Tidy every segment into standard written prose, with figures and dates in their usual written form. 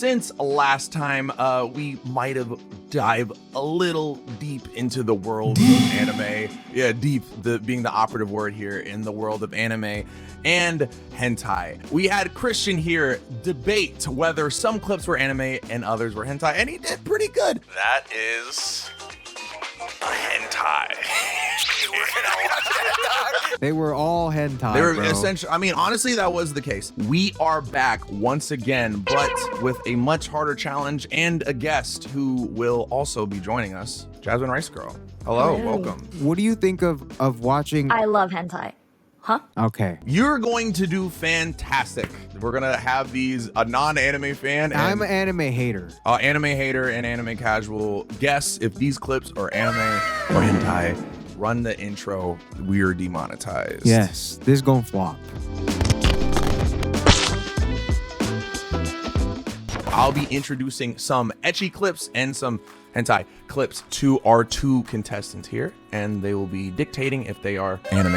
since last time, we might have dived a little deep into the world of anime. Yeah, deep being the operative word here in the world of anime and hentai. We had Christian here debate whether some clips were anime and others were hentai, and he did pretty good. That is a hentai. They were all hentai. They were bro. essentially, I mean, honestly, that was the case. We are back once again, but with a much harder challenge and a guest who will also be joining us, JasmineRiceGirl. Hello, welcome. What do you think of watching? I love hentai. Huh? Okay. You're going to do fantastic. We're gonna have these a non-anime fan. And, I'm an anime hater. Anime hater and anime casual. Guess if these clips are anime or hentai. Run the intro. We are demonetized. Yes, this is gonna flop. I'll be introducing some ecchi clips and some hentai clips to our two contestants here, and they will be dictating if they are anime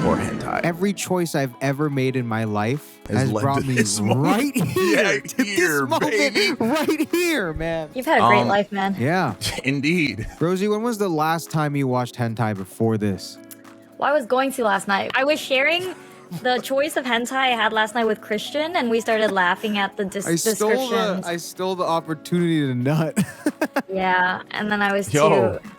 or hentai. Every choice I've ever made in my life has led brought to me this right moment. here, Yeah, to here, this moment, baby. right here, man. You've had a great life, man. Yeah. Indeed. Rosie, when was the last time you watched hentai before this? Well, I was going to last night. I was sharing the choice of hentai I had last night with Christian, and we started laughing at the descriptions. I stole the opportunity to nut. Yeah, and then I was Yo. too...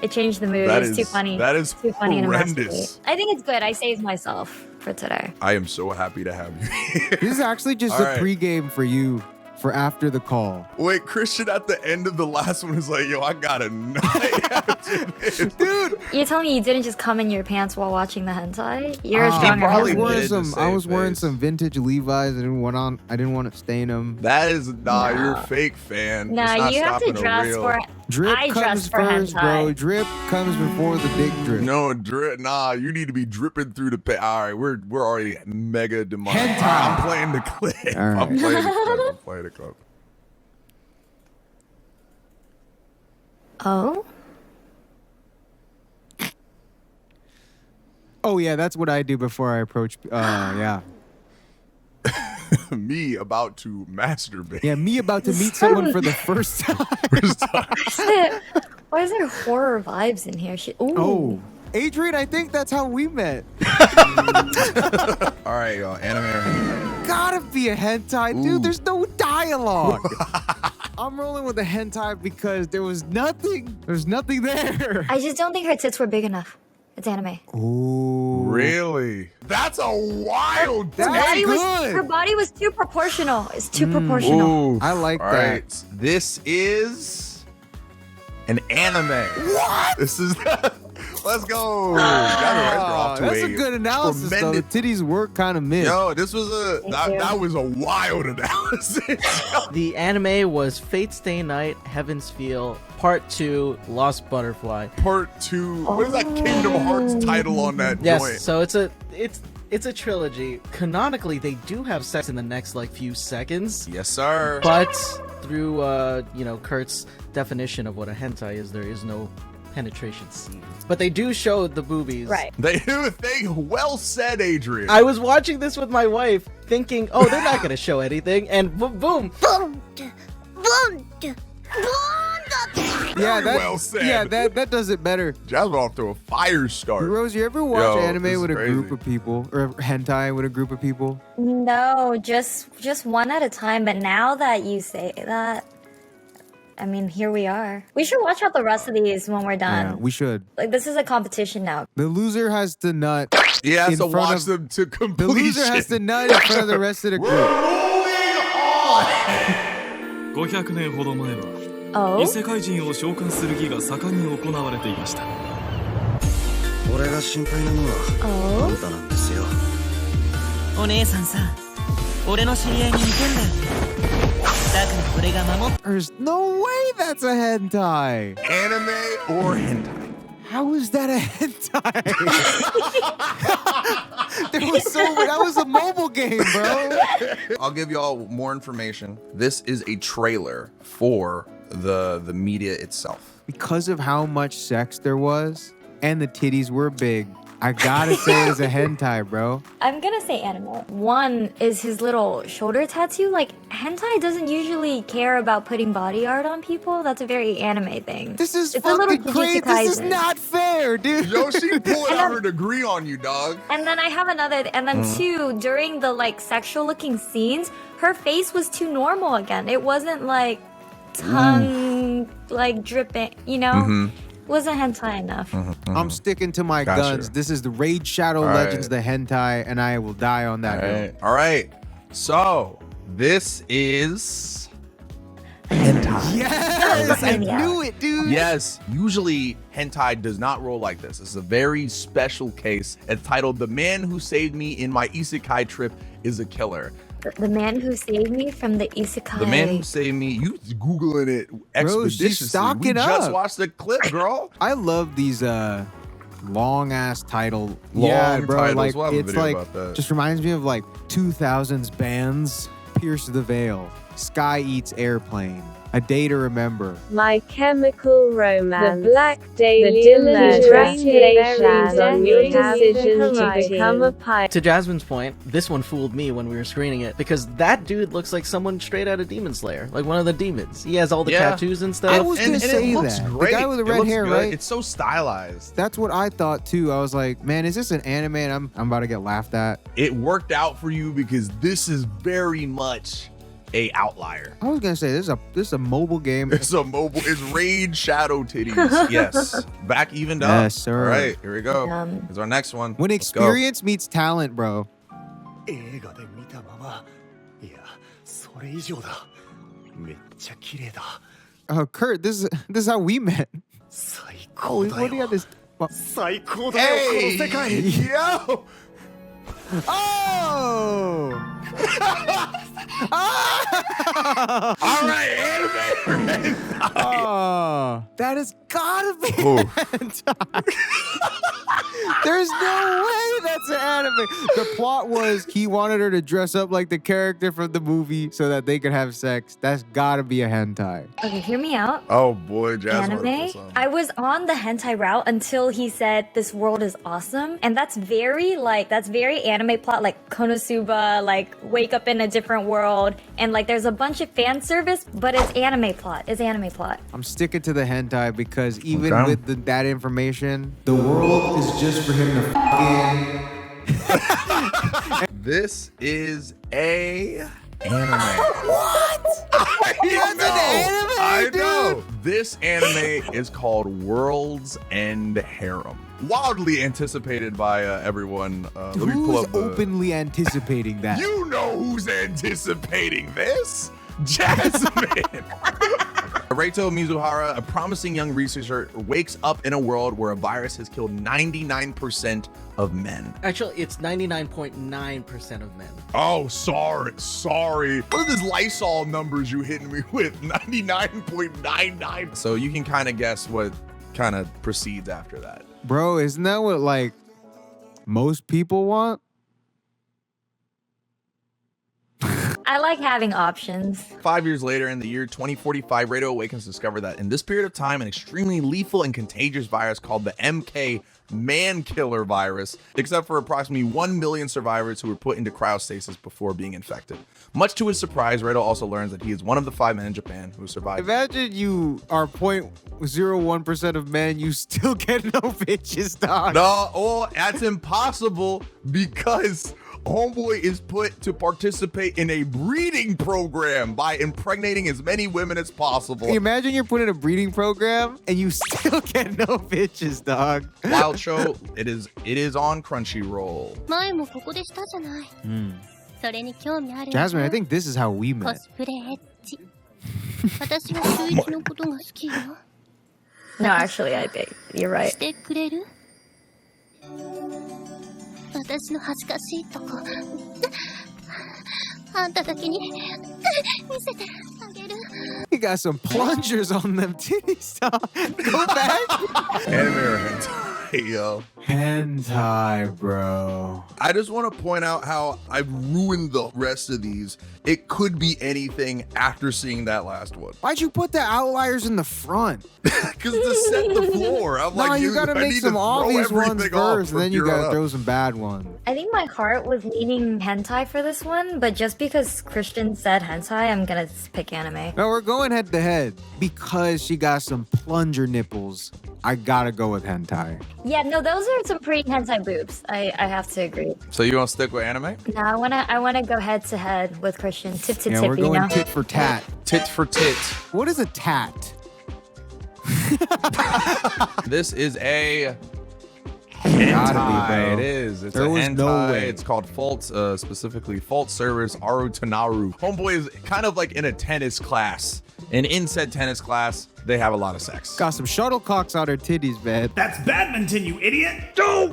It changed the mood. That It's is- too funny. that is too funny and horrendous. I think it's good. I saved myself for today. I am so happy to have you here. This is actually just All a right. pregame for you for after the call. Wait, Christian at the end of the last one is like, yo, I got a night after this. Dude, You're telling me you didn't just come in your pants while watching the hentai? You're a I stronger probably was husband. wearing did some. to I was save wearing face. some vintage Levi's. I didn't want to stain them. That is, Nah. you're a fake fan. Nah, It's not you have to stopping a dress real- for... Drip I dress comes for first, hentai. bro. Drip comes before the big drip. No drip, nah. You need to be dripping through the. All right, we're already mega demonetized. Hentai. I'm playing the clip. All right. I'm playing the clip. I'm playing the clip. Oh? Oh yeah, that's what I do before I approach. Yeah, Me about to masturbate. yeah. Me about to meet someone for the first time. Why is there horror vibes in here? Ooh. Oh, Adrian, I think that's how we met. All right, y'all. Anime or hentai? Gotta be a hentai, Ooh. dude. There's no dialogue. I'm rolling with a hentai because there was nothing. There's nothing there. I just don't think her tits were big enough. It's anime. Ooh, Really? That's a wild That's take. good. Her body was too proportional. It's too proportional. Ooh. I like All that. right. This is an anime. What? This is. Let's go. That's a good analysis, though. The titties were kind of mid. Yo, this was Thank you. that was a wild analysis. The anime was Fate Stay Night, Heaven's Feel, Part 2, Lost Butterfly. Part 2. What is that Kingdom Hearts title on that Yes, joint? so it's a trilogy. Canonically, they do have sex in the next few seconds, Yes, sir. but through Kurt's definition of what a hentai is, there is no penetration scene. But they do show the boobies. Right. They well said, Adrian. I was watching this with my wife, thinking, "Oh, they're not gonna show anything," and boom. Yeah, that, well said. Yeah, that does it better. Jasmine off to a fire start. Rose, you ever watch Yo, this anime is with a group crazy. of people, or hentai with a group of people? No, just one at a time. But now that you say that, I mean, here we are. We should watch out the rest of these when we're Yeah, done. we should. Like, this is a competition now. The loser has to nut. He has in to front watch of- them to The completion. loser has to nut in front of the rest of the group. 500年ほど前は Oh? 異世界人を召喚する儀が盛んに行われていました。俺が心配なのはあ Oh? んたなんですよ。お姉さんさ、俺の知り合いに似てんだよ。だから俺が守っ There's no way that's a hentai. Anime or hentai? How is that a hentai? That was a mobile game, bro. I'll give y'all more information. This is a trailer for the media itself. Because of how much sex there was, and the titties were big, I gotta say it's a hentai, bro. I'm gonna say anime. One is his little shoulder tattoo. Like, hentai doesn't usually care about putting body art on people. That's a very anime thing. This is It's a little fucking crazy. Jujutsu This is Kaisen. not fair, dude. Yo, she pulled out her degree on you, dog. And then I have another, and then two, during the like sexual looking scenes, her face was too normal again. It wasn't like tongue like dripping, you know? Wasn't hentai enough. I'm sticking to my Gotcha. guns. This is the Raid Shadow All Legends, right. the hentai, and I will die on that hill. All right. So this is hentai. Yes, I Yeah. knew it, dude. Yes, usually hentai does not roll like this. This is a very special case. It's titled "The Man Who Saved Me in My Isekai Trip is a Killer." The man who saved me from the isekai. The man who saved me. You googling it expeditiously. she's stocking we just up. watched the clip, girl. I love these long ass title. Long bro. titles. Like We'll have a it's video like about that. just reminds me of like 2000s bands. Pierce the Veil, Sky Eats Airplane, A Day to Remember. My Chemical Romance, The Black Daily The Dylan Congratulations on your decision to become a pirate. To Jasmine's point, this one fooled me when we were screening it because that dude looks like someone straight out of Demon Slayer, like one of the demons. He has all the Yeah. tattoos and stuff. I was gonna and say it looks that. great. The guy with the It red looks hair, good. right? It's so stylized. That's what I thought too. I was like, man, is this an anime? And I'm about to get laughed at. It worked out for you because this is very much a outlier. I was gonna say this is a mobile game. It's a mobile. It's Raid Shadow Titties. Yes, back evened up. Yes, sir. All right, here we go. Yum. Here's our next one. When Let's go. experience meets talent, bro. 映画で見たままいやそれ以上だめっちゃ綺麗だ Kurt, this is how we met. 最 Oh, 高だ what do you よ got this? 最高だよこの Hey, 世界 yo! Oh! All right, anime. Oh, that has gotta be Oof. hentai. There's no way that's an anime. The plot was he wanted her to dress up like the character from the movie so that they could have sex. That's gotta be a hentai. Okay, hear me out. Oh boy, Jasmine. Anime. I was on the hentai route until he said this world is awesome, and that's very anime plot, like Konosuba, like wake up in a different world, and like there's a bunch of fan service, but it's anime plot. It's anime plot. I'm sticking to the hentai because even Okay. with that information, the world is just for him to f*** in. This is a anime. What? I know. anime, I dude. know. This anime is called World's End Harem. Wildly anticipated by everyone. Let me pull Who's up the... openly anticipating that? You know who's anticipating this? Jasmine. Reito Mizuhara, a promising young researcher, wakes up in a world where a virus has killed 99% of men. Actually, it's 99.9% of men. Oh, sorry. What are these Lysol numbers you hitting me with? 99.99. So you can kind of guess what kind of proceeds after that. Bro, isn't that what like most people want? I like having options. 5 years later, in the year 2045, Reito awakens to discover that in this period of time, an extremely lethal and contagious virus called the MK man-killer virus, except for approximately 1 million survivors who were put into cryostasis before being infected. Much to his surprise, Reito also learns that he is one of the 5 men in Japan who survived. Imagine you are 0.01% of men, you still get no bitches, dog. No, oh, that's impossible because Homeboy is put to participate in a breeding program by impregnating as many women as possible. Imagine you're put in a breeding program and you still get no bitches, dog. Wild show, it is on Crunchyroll. 前もここでしたじゃない。それに興味ある。 Jasmine, I think this is how we コ met. スプレエッチ。私は秀一のことが好きよ。 No, actually, I think you're right. してくれる？私の恥ずかしいとこ。あんただけに見せてあげる。 You got some plungers on them titties, dog. Go back. Anime or hentai, yo. Hentai, bro. I just want to point out how I've ruined the rest of these. It could be anything after seeing that last one. Why'd you put the outliers in the front? Because to set the floor, I'm No, like, you gotta I make need some to throw obvious ones everything off first, and from then you here on gotta up. throw some bad ones. I think my heart was leaning hentai for this one, but just because Christian said hentai, I'm gonna pick anime. No, we're going head to head because she got some plunger nipples. I gotta go with hentai. Yeah, no, those are some pretty hentai boobs. I have to agree. So you want to stick with anime? No, I wanna go head to head with Christian. Tip to Yeah, tip, we're you going know? tit for tat. Tit for tit. What is a tat? This is a Gotta be, hentai. bro. It is. It's There a was hentai. no way. It's called Fault, specifically Fault Service 𝓱𝓮𝓷𝓽𝓪𝓲. Homeboy is kind of like in a tennis class. And in said tennis class, they have a lot of sex. Got some shuttlecocks on her titties, man. That's badminton, you idiot!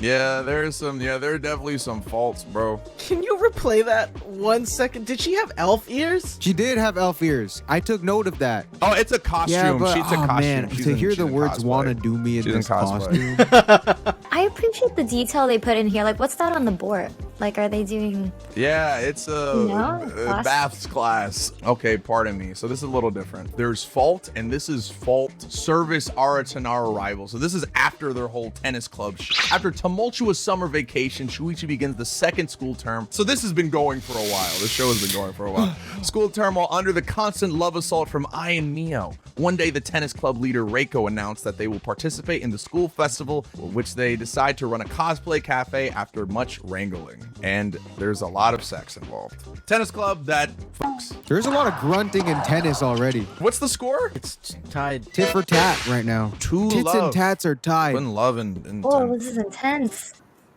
Yeah, there are definitely some faults, bro. Can you replay that 1 second? Did she have elf ears? She did have elf ears. I took note of that. Oh, it's a costume. Yeah, but She's a costume. man, She's to in- hear she's the in words cosplay. "wanna do me" in She's in this cosplay. costume. I appreciate the detail they put in here. Like, what's that on the board? Like, are they doing... Yeah, it's a No, class. baths class. Okay, pardon me. So this is a little different. There's Fault, and this is Fault Service 𝓱𝓮𝓷𝓽𝓪𝓲 rival. So this is after their whole tennis club. After tumultuous summer vacation, Shuichi begins the second school term. So this has been going for a while. This show has been going for a while. School term while under the constant love assault from Ai and Mio. One day, the tennis club leader Reiko announced that they will participate in the school festival, which they decide to run a cosplay cafe after much wrangling. And there's a lot of sex involved. Tennis club that fucks. There's a lot of grunting in tennis already. What's the score? It's tied. Tit for tat right now. Two Tits love. and tats are tied. Twin love and Oh, ten- this is intense.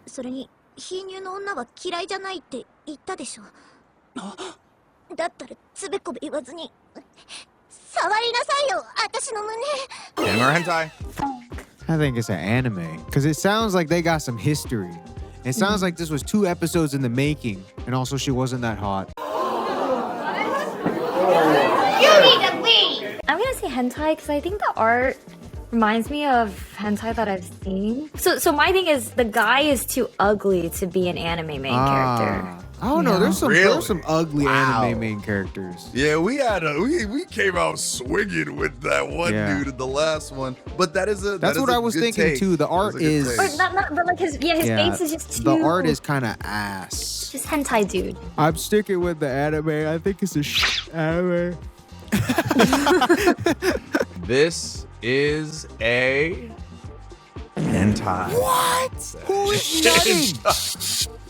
それに貧乳の女は嫌いじゃないって言ったでしょ。だったらつべこべ言わずに触りなさいよ、私の胸。 Anime or hentai? I think it's an anime because it sounds like they got some history. It sounds like this was 2 episodes in the making, and also she wasn't that hot. I'm gonna say hentai because I think the art reminds me of hentai that I've seen. So my thing is the guy is too ugly to be an anime main character. I don't know. There's Really? some ugly Wow. anime main characters. Yeah, we came out swinging with that one Yeah. dude in the last one. But That's that is what a I was good thinking take. too. The That art is a good is take. Or not, but like his face is just too. the art is kind of ass. just hentai dude. I'm sticking with the anime. I think it's a anime. This is a hentai. What? Who is nutting?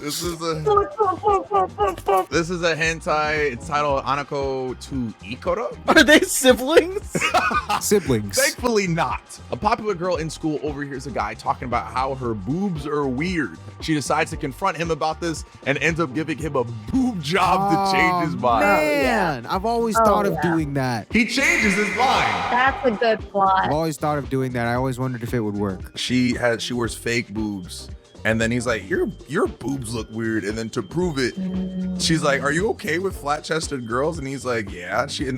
This is a hentai. It's titled Anako to Ikora. Are they siblings? Siblings. Thankfully not. A popular girl in school overhears a guy talking about how her boobs are weird. She decides to confront him about this and ends up giving him a boob job to change his mind. Man, I've always thought of doing that. He changes his mind. That's a good I've plot. always thought of doing that. I always wondered if it would work. She wears fake boobs. And then he's like, your boobs look weird. And then to prove it, she's like, are you okay with flat-chested girls? And he's like, yeah. She's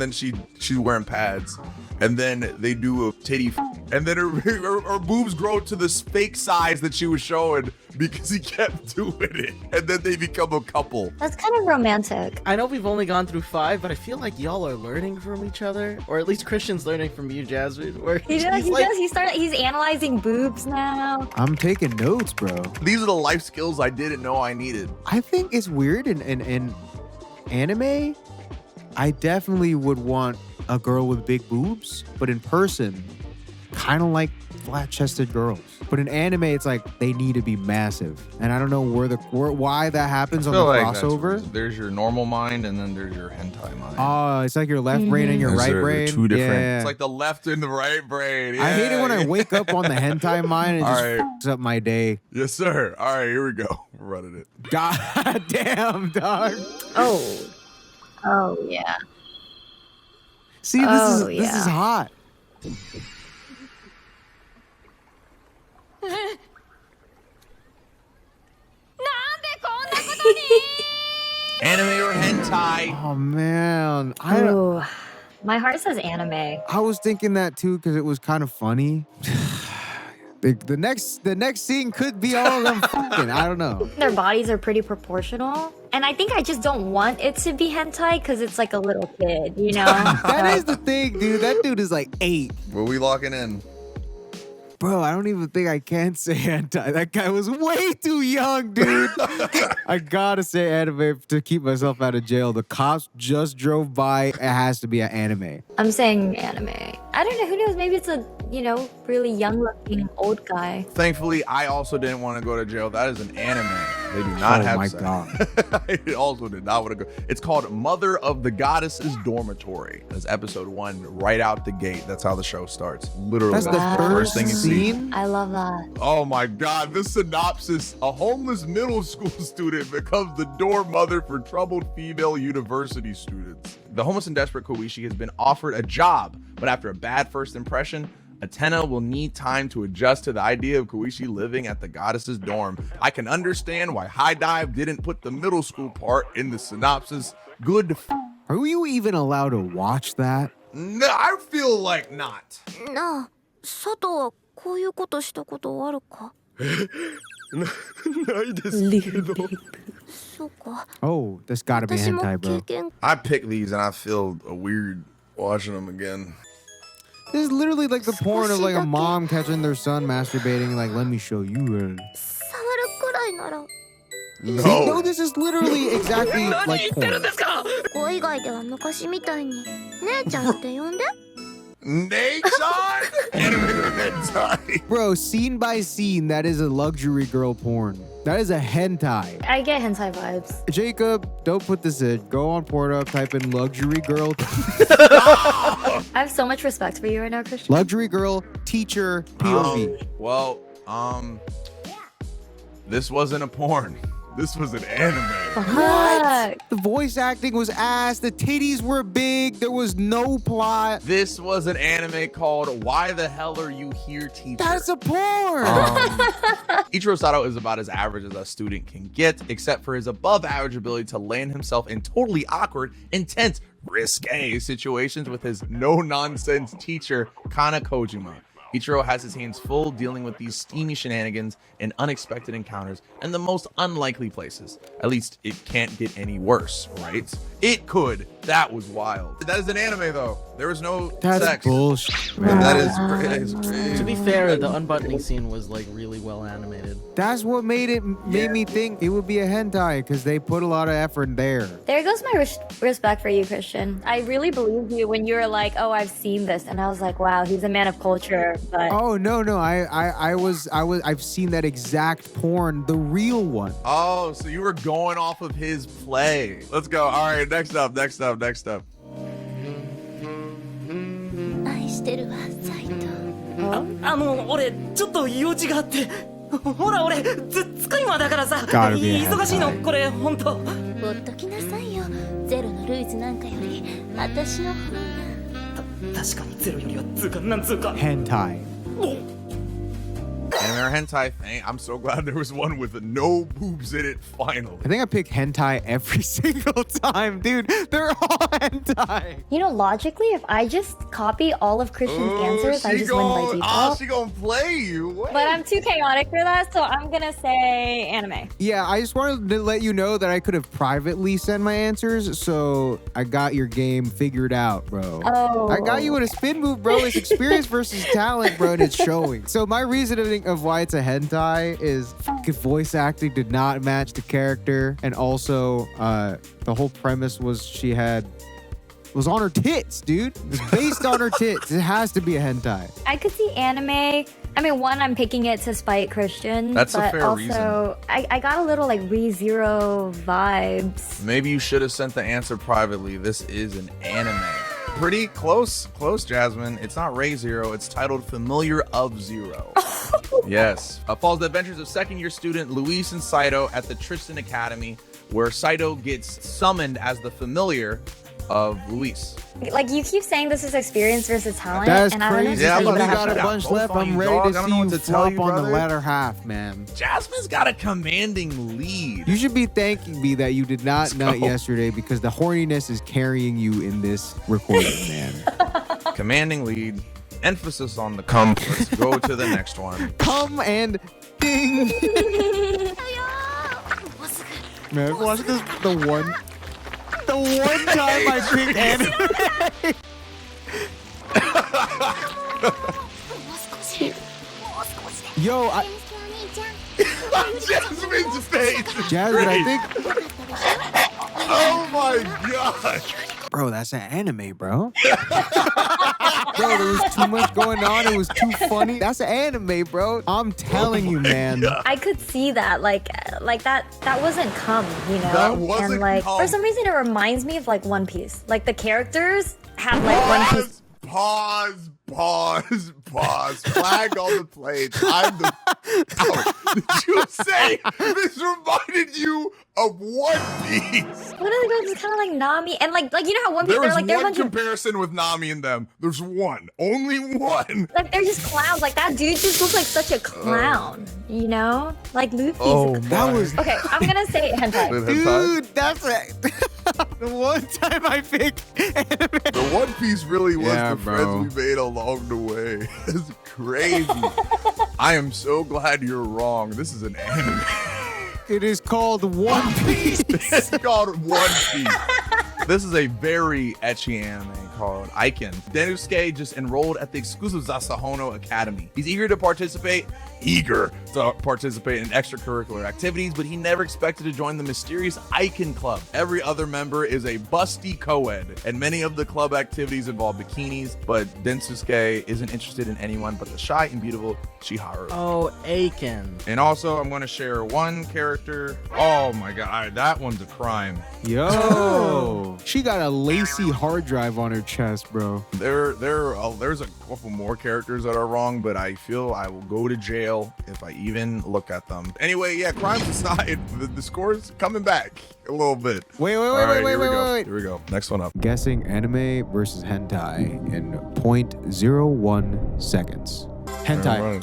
wearing pads. And then they do a titty and then her boobs grow to this fake size that she was showing because he kept doing it. And then they become a couple. That's kind of romantic. I know we've only gone through 5, but I feel like y'all are learning from each other, or at least Christian's learning from you, Jasmine. Where He does. He's analyzing boobs now. I'm taking notes, bro. These are the life skills I didn't know I needed. I think it's weird in anime. I definitely would want a girl with big boobs, but in person, kind of like flat-chested girls. But in anime, it's like they need to be massive, and I don't know why that happens on the crossover. There's your normal mind and then there's your hentai mind. Oh, it's like your left brain and your Those right are brain. two different. Yeah. It's like the left and the right brain. I hate it when I Yeah. wake up on the hentai mind and it just All right. fucks up my day. Yes, sir. All right, here we go. We're running it. God damn, dog. Oh yeah. See, this is hot. Anime or hentai? Oh man, Oh, my heart says anime. I was thinking that too because it was kind of funny. The next scene could be all of them fucking. I don't know. Their bodies are pretty proportional. And I think I just don't want it to be hentai because it's like a little kid, you know? That is the thing, dude. That dude is like 8. What are we locking in? Bro, I don't even think I can say hentai. That guy was way too young, dude. I gotta say anime to keep myself out of jail. The cops just drove by. It has to be an anime. I'm saying anime. I don't know. Who knows? Maybe it's a, really young-looking old guy. Thankfully, I also didn't want to go to jail. That is an anime. They do not have sex. God. I also did not want to go. It's called Mother of the Goddesses Dormitory. That's episode 1, right out the gate. That's how the show starts. Literally, That's the first thing you see. I love that. Oh my God, this synopsis: a homeless middle school student becomes the dorm mother for troubled female university students. The homeless and desperate Koichi has been offered a job, but after a bad first impression, Atena will need time to adjust to the idea of Koichi living at the goddess's dorm. I can understand why High Dive didn't put the middle school part in the synopsis. Good. Are you even allowed to watch that? No, I feel like not. なあ、佐藤はこういうことしたことあるか？ないですけど。そうか。 Oh, that's gotta be 私も hentai, 経 bro. 験 I pick these and I feel weird watching them again. This is literally like the porn of like a mom catching their son masturbating. Like, let me show you. 触るくらいなら See, no, this is literally exactly like porn. こ以外では昔みたいに姉ちゃんって呼んで。 Nate-san? Anime hentai. Bro, scene by scene, that is a luxury girl porn. That is a hentai. I get hentai vibes. Jacob, don't put this in. Go on Pornhub, type in luxury girl. I have so much respect for you right now, Christian. Luxury girl teacher POV. This wasn't a porn. This was an anime. What? The voice acting was ass. The titties were big. There was no plot. This was an anime called Why the Hell Are You Here, Teacher? That's a porn. Ichiro Sato is about as average as a student can get, except for his above average ability to land himself in totally awkward, intense, risque situations with his no-nonsense teacher, Kana Kojima. Ichiro has his hands full dealing with these steamy shenanigans and unexpected encounters in the most unlikely places. At least it can't get any worse, right? It could. That was wild. That is an anime though. There was no That's sex. bullshit, man. That is crazy. To be fair, the unbuttoning scene was like really well animated. That's what made me think it would be a hentai, because they put a lot of effort there. There goes my respect for you, Christian. I really believed you when you were like, "Oh, I've seen this," and I was like, "Wow, he's a man of culture." But Oh no, I've seen that exact porn, the real one. Oh, so you were going off of his play. Let's go. All right, next up. 愛してるわ、サイト。俺ちょっと用事があって、ほら俺使い魔だからさ、 Gotta be a 忙しいのこれ本当。ほっときなさいよ。ゼロのルイズなんかより私の方が。確かにゼロよりはつうかなんつうか。 Hentai. Anime or hentai thing. I'm so glad there was one with no boobs in it finally. I think I pick hentai every single time, dude. They're all hentai. logically, if I just copy all of Christian's answers, I just win by default. Oh, she gonna play you. Wait. But I'm too chaotic for that, so I'm gonna say anime. Yeah, I just wanted to let you know that I could have privately sent my answers, so I got your game figured out, bro. Oh. I got you in a spin move, bro. It's experience versus talent, bro, and it's showing. So my reasoning of why it's a hentai is fucking voice acting did not match the character, and also the whole premise was she was on her tits, dude. It was based on her tits. It has to be a hentai. I could see anime. I mean, one, I'm picking it to spite Christian. That's a but fair also, reason. I got a little like ReZero vibes. Maybe you should have sent the answer privately. This is an anime. Pretty close, Jasmine. It's not ReZero. It's titled Familiar of Zero. Yes. Follows the adventures of second-year student Luis and Saito at the Tristan Academy, where Saito gets summoned as the familiar of Luis. Like, you keep saying this is experience versus talent. That's and I don't know if crazy. Yeah, I'm you We about to got a shut out bunch both left. on I'm you, ready dog. I to don't see know you what to tell flop you, on the brother. latter half, man. Jasmine's got a commanding lead. You should be thanking me that you did not nut go. yesterday, because the horniness is carrying you in this recording, man. Commanding lead. emphasis on the come. Let's go to the next one. Come and ding. Man, watch this. The one time I picked anime. Yo, Jasmine's face. Jasmine, I think. Oh my gosh. Bro, that's an anime, bro. Bro, there was too much going on. It was too funny. That's an anime, bro. I'm telling you, man. I could see that, like that wasn't cum, you know. That wasn't and like cum. for some reason, it reminds me of like One Piece. Like the characters have like One Piece. Pause. Flag on the plate. I'm the. Ow. Did you say this reminded you of One Piece? One of the girls is kind of like Nami, and like you know how One Piece There is they're a one bunch of comparison with Nami and them. There's one. Only one. like they're just clowns. Like that dude just looks like such a clown, you know? Like Luffy's. Oh, That was. Okay, I'm gonna say hentai. Dude, that's it. The one time I picked anime. The One Piece really was Yeah, the bro. friends we made along the way. It's crazy. I am so glad you're wrong. This is an anime. It is called One Piece. It's called One Piece. This is a very ecchi anime called Aiken. Densuke just enrolled at the exclusive Zasahono Academy. He's eager to participate in extracurricular activities, but he never expected to join the mysterious Aiken Club. Every other member is a busty co-ed, and many of the club activities involve bikinis, but Densuke isn't interested in anyone but the shy and beautiful Chiharu. Oh, Aiken. And also, I'm going to share one character. Oh my god, that one's a crime. Yo, she got a lacy hard drive on her chest, bro. There's a couple more characters that are wrong, but I feel I will go to jail if I even look at them. Anyway, yeah, crimes aside, the score's coming back a little bit. Wait. Here we go. Next one up. Guessing anime versus hentai in 0.01 seconds. Hentai.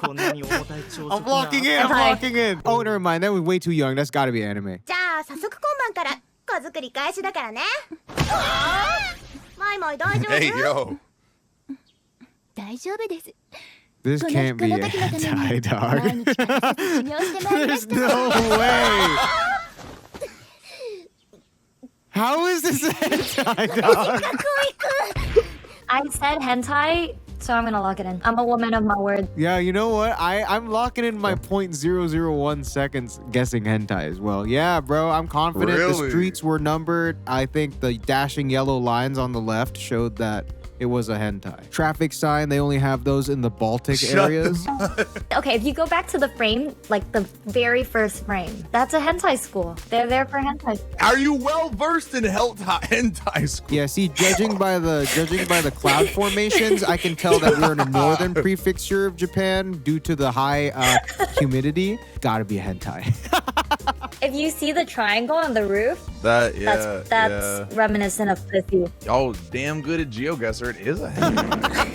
I'm locking in. Oh, never mind. That was way too young. That's got to be anime. じゃあ早速今晩から子作り開始だからねマイマイ大丈夫 Hey, yo. 大丈夫です This この can't 服 be の時のため hentai, に dog. 毎日から修行してまいりま There's した no way. How is this hentai, dog? I said hentai, so I'm gonna lock it in. I'm a woman of my word. Yeah, you know what? I'm locking in my 0.001 seconds guessing hentai as well. Yeah, bro, I'm confident. The Really? streets were numbered. I think the dashing yellow lines on the left showed that it was a hentai. Traffic sign, they only have those in the Baltic areas. Okay, if you go back to the frame, like the very first frame, that's a hentai school. They're there for hentai. Are you well versed in hentai school? Yeah, see, judging by the cloud formations, I can tell that we're in a northern prefecture of Japan due to the high humidity. Gotta be a hentai. If you see the triangle on the roof, That's that's reminiscent of Cliffy. Y'all damn good at GeoGuessr. It is a hentai.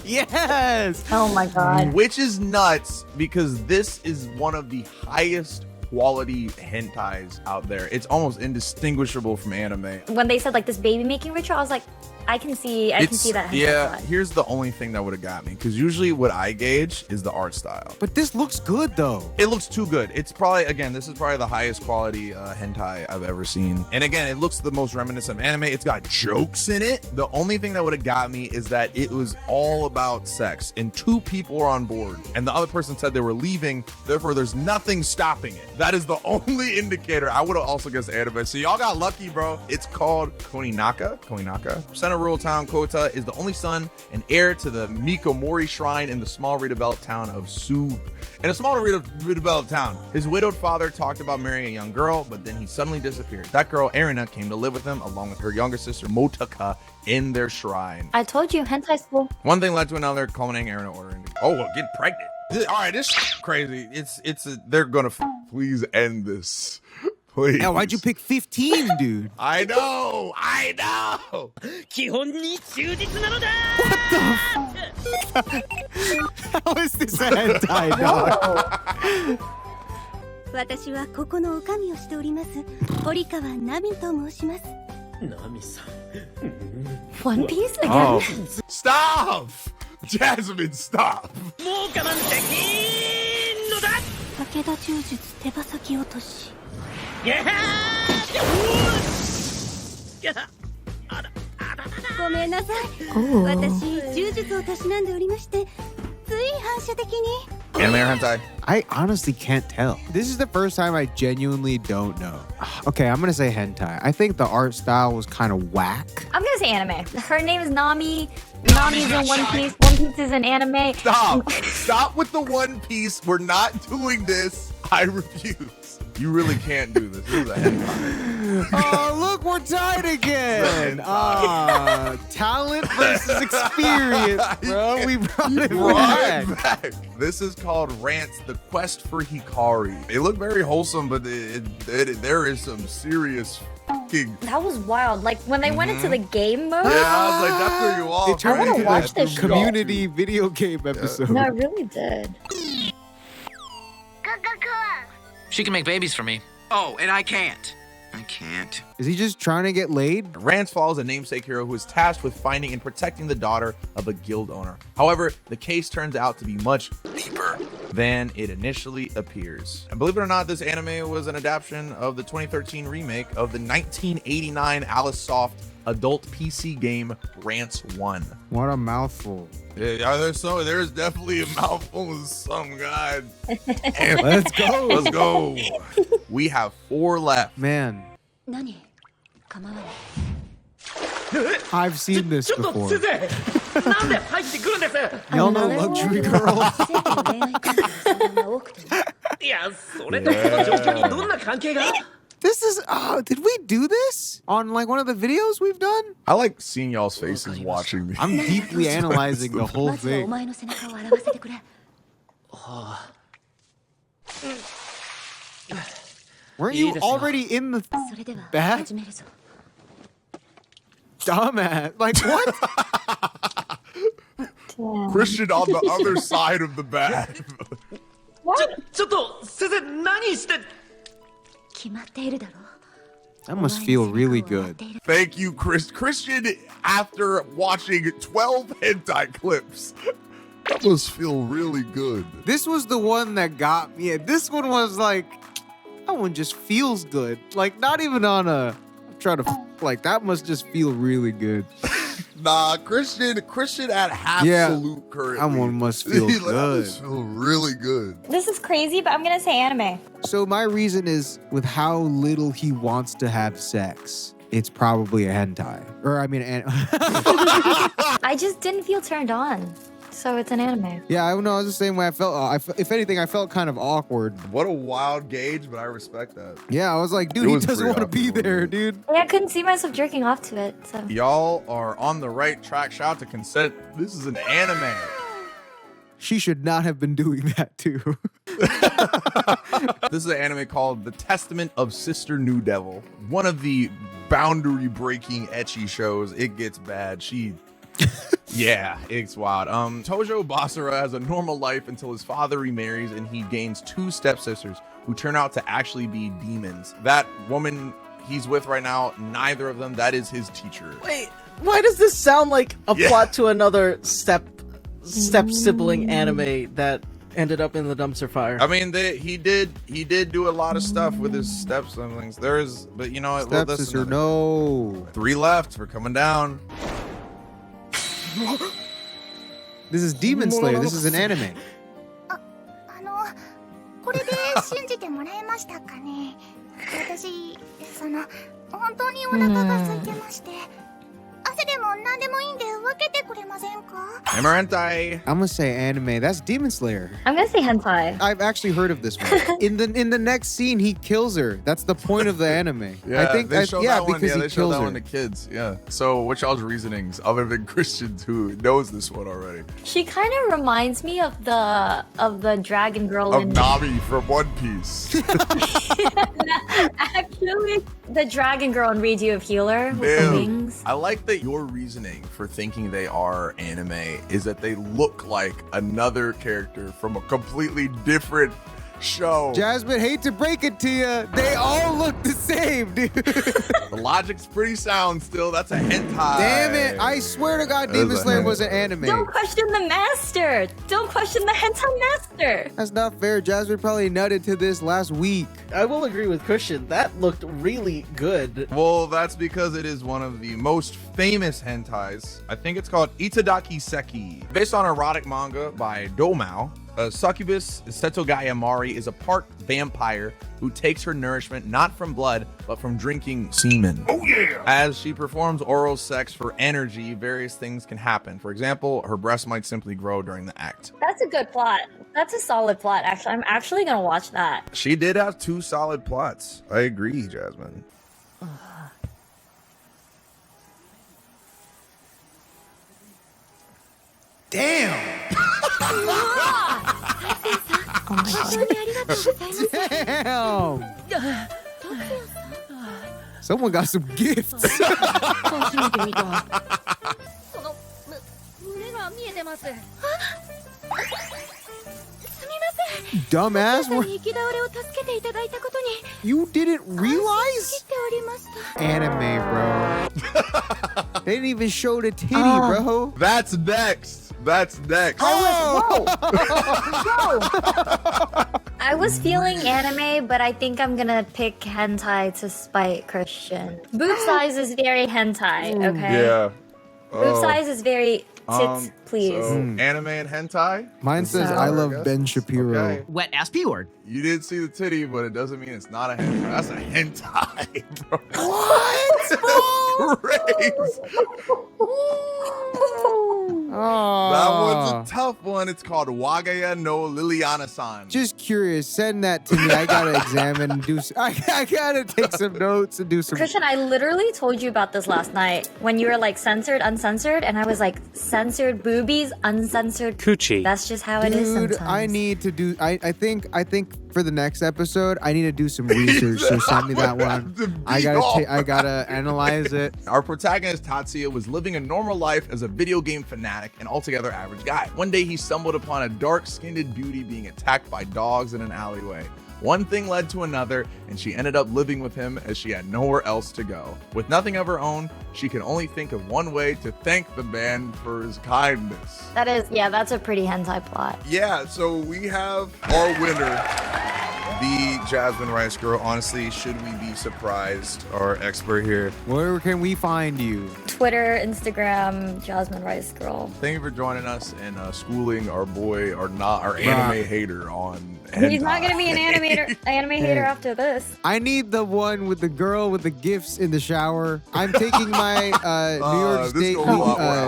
Yes! Oh my god. Which is nuts because this is one of the highest quality hentais out there. It's almost indistinguishable from anime. When they said like this baby making ritual, I was like, I can see that hentai Yeah, vibe. here's the only thing that would have got me because usually what I gauge is the art style. But this looks good, though. It looks too good. It's probably, again, this is probably the highest quality hentai I've ever seen. And again, it looks the most reminiscent of anime. It's got jokes in it. The only thing that would have got me is that it was all about sex and two people were on board and the other person said they were leaving. Therefore, there's nothing stopping it. That is the only indicator. I would have also guessed anime. So y'all got lucky, bro. It's called Koninaka. Center rural town Kota is the only son and heir to the Mikomori shrine in the small redeveloped town of Sub. In a small redeveloped town, his widowed father talked about marrying a young girl, but then he suddenly disappeared. That girl, Erina, came to live with him along with her younger sister, Motaka, in their shrine. I told you, hentai school. One thing led to another, culminating Erina ordering get pregnant. All right, this is crazy. They're gonna please end this. Please. Now, why'd you pick 15, dude? I know. 基本に忠実なのだ How is this a hentai, dog? 私はここの女将をしております堀川奈美と申します One Piece again? Oh. Stop! Jasmine, stop! もう我慢できんのだ武田柔術手羽先落とし。やはごめんなさい。私、柔術をたしなんでおりまして、つい反射的に。 Anime or hentai? I honestly can't tell. This is the first time I genuinely don't know. Okay, I'm gonna say hentai. I think the art style was kind of whack. I'm gonna say anime. Her name is Nami. Nami's in One Piece. One Piece is an anime. Stop! Stop with the One Piece. We're not doing this. I refuse. You really can't do this. This is a hentai. Oh, look, we're tied again. Talent versus experience, bro. We brought it Right back. back. This is called Rants, the Quest for Hikari. They look very wholesome, but there is some serious fucking... That was wild. Like when they went into the game mode. Yeah, I was like, that threw you off. It turned wanna into watch a this show. community video game episode. No, I really did. She can make babies for me. Oh, and I can't. I can't. Is he just trying to get laid? Rance follows a namesake hero who is tasked with finding and protecting the daughter of a guild owner. However, the case turns out to be much deeper than it initially appears. And believe it or not, this anime was an adaptation of the 2013 remake of the 1989 Alice Soft adult PC game Rance 1. What a mouthful. Yeah, there's definitely a mouthful of some guy. Let's go. Let's go. We have 4 left. Man, I've seen this before. なんで入ってくるんです Y'all know Luxury Girl? いや、それとこの状況にどんな関係が This is, did we do this on like one of the videos we've done? I like seeing y'all's faces watching me. I'm deeply analyzing the whole thing. Weren't you already in the back? Dumbass. Like, what? Christian on the other side of the bag. ちょっと先生何して That must feel really good. Thank you, Christian, after watching 12 hentai clips. That must feel really good. This was the one that got me. This one was like, that one just feels good. Like, not even on a, try to, like, that must just feel really good. Nah, Christian at absolute currently. That one must feel That good. must feel really good. This is crazy, but I'm gonna say anime. So my reason is with how little he wants to have sex, it's probably a hentai. Or I mean, I just didn't feel turned on, so it's an anime. yeah, I know. I was the same way. I felt. If anything, I felt kind of awkward. What a wild gauge, but I respect that. Yeah, I was like, dude, It he was doesn't pretty want to be awkward. there, dude. Yeah, I couldn't see myself jerking off to it, so. Y'all are on the right track. Shout out to Consent. This is an anime. She should not have been doing that too. This is an anime called The Testament of Sister New Devil. One of the boundary-breaking ecchi shows. It gets bad. Yeah, it's wild. Tojo Basara has a normal life until his father remarries and he gains 2 stepsisters who turn out to actually be demons. That woman he's with right now, neither of them, that is his teacher. Wait, why does this sound like a plot to another step sibling anime that ended up in the dumpster fire? I mean, he did do a lot of stuff with his step siblings. But you know what? Stepsister, no. 3 left. We're coming down. This is Demon Slayer. This is an anime. これで信じてもらえましたかね。私、本当にお腹が空いてまして。汗でも何でもいいんで分けてくれませんか Hentai. I'm gonna say anime. That's Demon Slayer. I'm gonna say hentai. I've actually heard of this one. In the next scene, he kills her. That's the point of the anime. Yeah, I think they show yeah, that one. because Yeah, he they show kills that her. one to kids. Yeah. So, what's y'all's reasonings other than Christians who knows this one already? She kind of reminds me of the dragon girl Of in Nami from One Piece. Actually, the dragon girl in Read You of Healer with the Damn. wings. I like that your reasoning for thinking they are anime is that they look like another character from a completely different show. Jasmine, hate to break it to you, they all look the same, dude. The logic's pretty sound still. That's a hentai. Damn it. I swear to God, That is Demon a Slayer hentai. was an anime. Don't question the master. Don't question the hentai master. That's not fair. Jasmine probably nutted to this last week. I will agree with Christian. That looked really good. Well, that's because it is one of the most famous hentais. I think it's called Itadaki Seki. Based on erotic manga by Domao, succubus Setogaya Mari is a part vampire who takes her nourishment not from blood, but from drinking semen. Oh yeah! As she performs oral sex for energy, various things can happen. For example, her breast might simply grow during the act. That's a good plot. That's a solid plot, actually. I'm actually gonna watch that. She did have 2 solid plots. I agree, Jasmine. Damn. Oh my god. Damn. Someone got some gifts. Dumbass. You didn't realize? Anime, bro. They didn't even show the titty, bro. That's next. That's next. I was feeling anime, but I think I'm gonna pick hentai to spite Christian. Boob size is very hentai, okay? Yeah. Boob size is very tits, please. So, anime and hentai? Mine says, I love Ben Shapiro. Okay. Wet ass P word. You did see the titty, but it doesn't mean it's not a hentai. That's a hentai, bro. What? Crazy. Oh. That one's a tough one. It's called Wagaya no Liliana-san. Just curious. Send that to me. I gotta examine and do. I gotta take some notes and do some. Christian, I literally told you about this last night when you were like censored, uncensored, and I was like censored boobies, uncensored coochie. That's just how it is Dude, sometimes. I need to do. I think for the next episode, I need to do some research. So send me that one. I gotta analyze it. Our protagonist Tatsuya was living a normal life as a video game fanatic and altogether average guy. One day he stumbled upon a dark-skinned beauty being attacked by dogs in an alleyway. One thing led to another, and she ended up living with him as she had nowhere else to go. With nothing of her own, she could only think of one way to thank the man for his kindness. That's a pretty hentai plot. Yeah, so we have our winner, the Jasmine Rice Girl. Honestly, should we be surprised? Our expert here. Where can we find you? Twitter, Instagram, JasmineRiceGirl. Thank you for joining us and schooling our boy, our anime hater on He's not gonna be an anime hater after this. I need the one with the girl with the gifts in the shower. I'm taking my New York State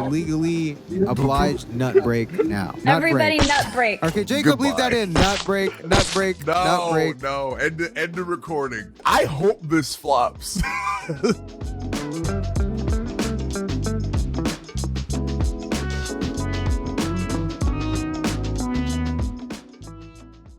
legally obliged nut break now. Everybody nut break. Okay, Jacob, leave that in. Nut break, nut break, nut break. No, end the recording. I hope this flops.